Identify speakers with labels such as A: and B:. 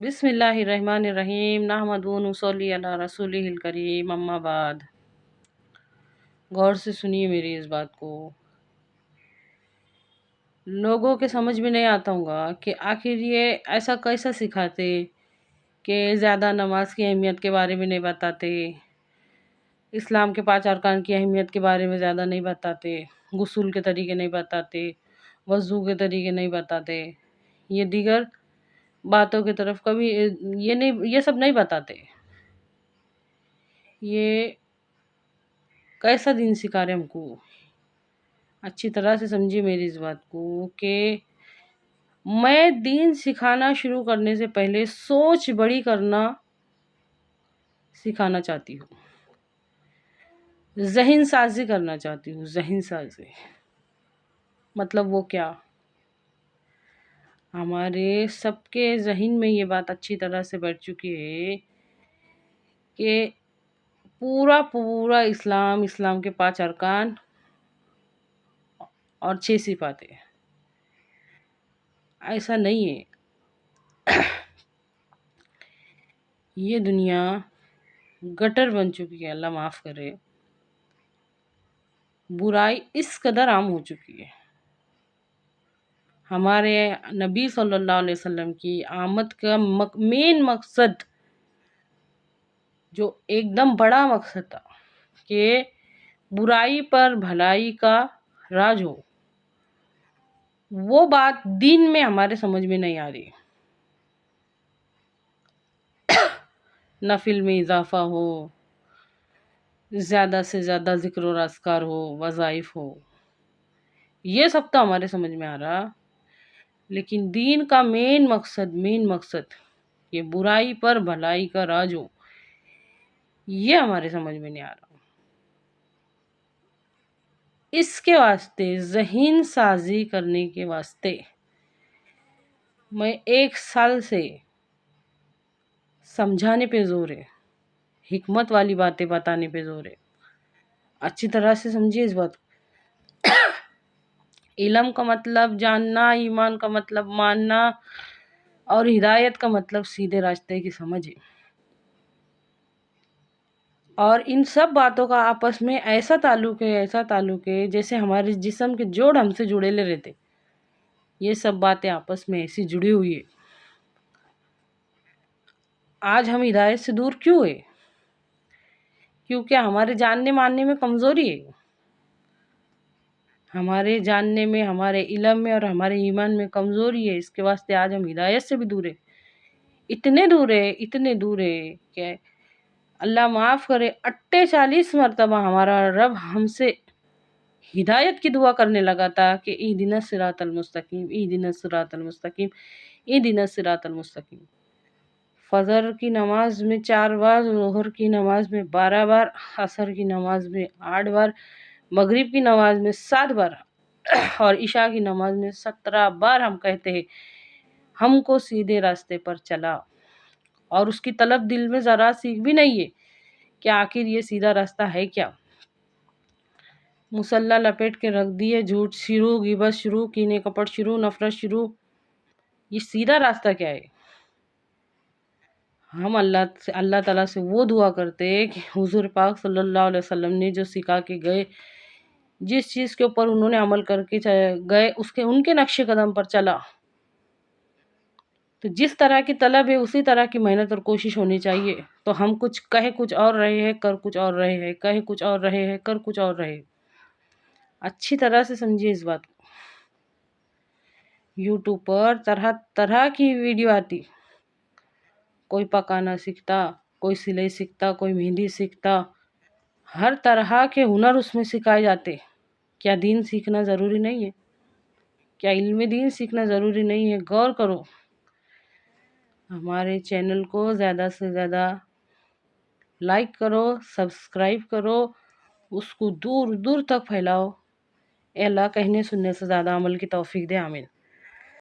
A: बिस्मिल्लाहिर्रहमानिर्रहीम नहमदुहु व नुसल्ली अला रसूलिहिल करीम अम्मा बाद। गौर से सुनिए मेरी इस बात को। लोगों के समझ में नहीं आता होगा कि आखिर ये ऐसा कैसा सिखाते कि ज़्यादा नमाज की अहमियत के बारे में नहीं बताते, इस्लाम के 5 अरकान की अहमियत के बारे में ज़्यादा नहीं बताते, गुस्ल के तरीके नहीं बताते, वज़ू के तरीके नहीं बताते, ये दीगर बातों की तरफ कभी ये सब नहीं बताते। ये कैसा दिन सिखा रहे हमको। अच्छी तरह से समझिए मेरी इस बात को कि मैं दीन सिखाना शुरू करने से पहले सोच बड़ी करना सिखाना चाहती हूँ, ज़हन साजी करना चाहती हूँ। ज़हन साजी मतलब वो क्या, हमारे सबके ज़हन में ये बात अच्छी तरह से बैठ चुकी है कि पूरा इस्लाम के 5 अरकान और 6 सिफातें। ऐसा नहीं है। ये दुनिया गटर बन चुकी है, अल्लाह माफ़ करे। बुराई इस कदर आम हो चुकी है। हमारे नबी सल्लल्लाहु अलैहि वसल्लम की आमद का मेन मकसद, जो एकदम बड़ा मकसद था कि बुराई पर भलाई का राज हो, वो बात दीन में हमारे समझ में नहीं आ रही। नफिल में इजाफा हो, ज़्यादा से ज़्यादा ज़िक्र और अस्कार हो, वज़ाइफ हो, ये सब तो हमारे समझ में आ रहा, लेकिन दीन का मेन मकसद ये बुराई पर भलाई का राज हो, ये हमारे समझ में नहीं आ रहा। इसके वास्ते, ज़हन साजी करने के वास्ते मैं 1 साल से समझाने पे जोर है, हिकमत वाली बातें बताने पे जोर है। अच्छी तरह से समझिए इस बात। इल्म का मतलब जानना, ईमान का मतलब मानना, और हिदायत का मतलब सीधे रास्ते की समझ है। और इन सब बातों का आपस में ऐसा ताल्लुक है जैसे हमारे जिस्म के जोड़ हमसे जुड़ेले रहते। ये सब बातें आपस में ऐसी जुड़ी हुई है। आज हम हिदायत से दूर क्यों है? क्योंकि हमारे जानने मानने में कमज़ोरी है। हमारे जानने में, हमारे इल्म में और हमारे ईमान में कमज़ोरी है। इसके वास्ते आज हम हिदायत से भी दूर है। इतने दूर है कि अल्लाह माफ़ करे, 48 मरतबा हमारा रब हमसे हिदायत की दुआ करने लगा था कि इहदिनस सिरातल मुस्तकीम, इहदिनस सिरातल मुस्तकीम, इहदिनस सिरातल मुस्तकीम। फजर की नमाज में 4 बार, ज़ोहर की नमाज में 12 बार, असर की नमाज में 8 बार, मगरिब की नमाज में 7 बार और इशा की नमाज में 17 बार हम कहते हैं, हमको सीधे रास्ते पर चला। और उसकी तलब दिल में ज़रा सी भी नहीं है कि आखिर ये सीधा रास्ता है क्या। मुसल्ला लपेट के रख दिए, झूठ शुरू, गिबत शुरू, कीने कपट शुरू, नफरत शुरू। ये सीधा रास्ता क्या है? हम अल्लाह ताला से वो दुआ करते कि हुजूर पाक सल्लल्लाहु अलैहि वसल्लम ने जो सिखा के गए, जिस चीज़ के ऊपर उन्होंने अमल करके गए, उसके उनके नक्शे कदम पर चला। तो जिस तरह की तलब है उसी तरह की मेहनत और कोशिश होनी चाहिए। तो हम कहे कुछ और रहे हैं, कर कुछ और रहे हैं, कहे कुछ और रहे हैं, कर कुछ और रहे। अच्छी तरह से समझिए इस बात को। यूट्यूब पर तरह तरह की वीडियो आती, कोई पकाना सीखता, कोई सिलाई सीखता, कोई मेहंदी सीखता, हर तरह के हुनर उसमें सिखाए जाते। क्या दीन सीखना ज़रूरी नहीं है? क्या इल्म दीन सीखना ज़रूरी नहीं है? गौर करो। हमारे चैनल को ज़्यादा से ज़्यादा लाइक करो, सब्सक्राइब करो, उसको दूर दूर तक फैलाओ। ए अल्लाह कहने सुनने से ज़्यादा अमल की तौफीक दे। आमीन।